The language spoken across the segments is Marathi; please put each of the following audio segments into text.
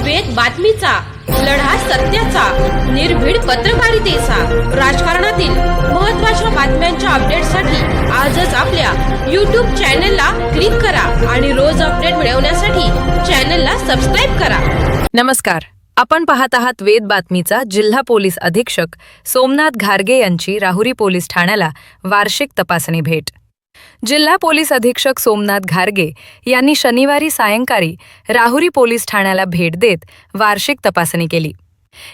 वेद बातमीचा, लढा सत्याचा, निर्भीड पत्रकारितेचा, राजकारणातील महत्त्वाच्या बातम्यांच्या अपडेटसाठी आजच आपल्या YouTube चॅनलला क्लिक करा आणि रोज अपडेट मिळवण्यासाठी चॅनलला सबस्क्राइब करा। नमस्कार, आपण पाहत आहात वेद बातमीचा। जिल्हा पोलीस अधीक्षक सोमनाथ घारगे यांची राहुरी पोलीस ठाण्याला वार्षिक तपासणी भेट। जिल्हा पोलीस अधीक्षक सोमनाथ घारगे यांनी शनिवारी सायंकाळी राहुरी पोलीस ठाण्याला भेट देत वार्षिक तपासणी केली।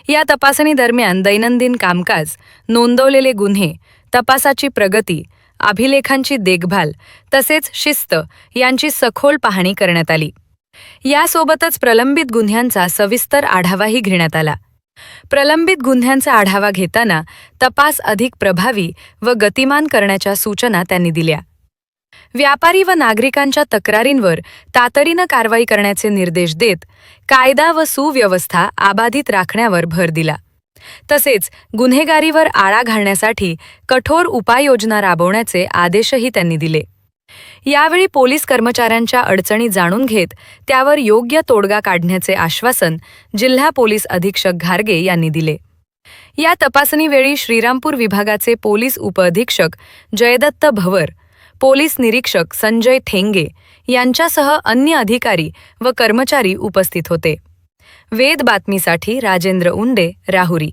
या तपासणी दरम्यान दैनंदिन कामकाज, नोंदवलेले गुन्हे, तपासाची प्रगती, अभिलेखांची देखभाल तसेच शिस्त यांची सखोल पाहणी करण्यात आली। यासोबतच प्रलंबित गुन्ह्यांचा सविस्तर आढावाही घेण्यात आला। प्रलंबित गुन्ह्यांचा आढावा घेताना तपास अधिक प्रभावी व गतिमान करण्याच्या सूचना त्यांनी दिल्या। व्यापारी व नागरिकांच्या तक्रारींवर तातडीनं कारवाई करण्याचे निर्देश देत कायदा व सुव्यवस्था अबाधित राखण्यावर भर दिला। तसेच गुन्हेगारीवर आळा घालण्यासाठी कठोर उपाययोजना राबवण्याचे आदेशही त्यांनी दिले। यावेळी पोलीस कर्मचाऱ्यांच्या अडचणी जाणून घेत त्यावर योग्य तोडगा काढण्याचे आश्वासन जिल्हा पोलीस अधीक्षक घारगे यांनी दिले। या तपासणीवेळी श्रीरामपूर विभागाचे पोलीस उपअधीक्षक जयदत्त भवर, पोलीस निरीक्षक संजय थेंगे यांच्यासह अन्य अधिकारी व कर्मचारी उपस्थित होते। वेद बातमीसाठी राजेंद्र उंडे, राहुरी।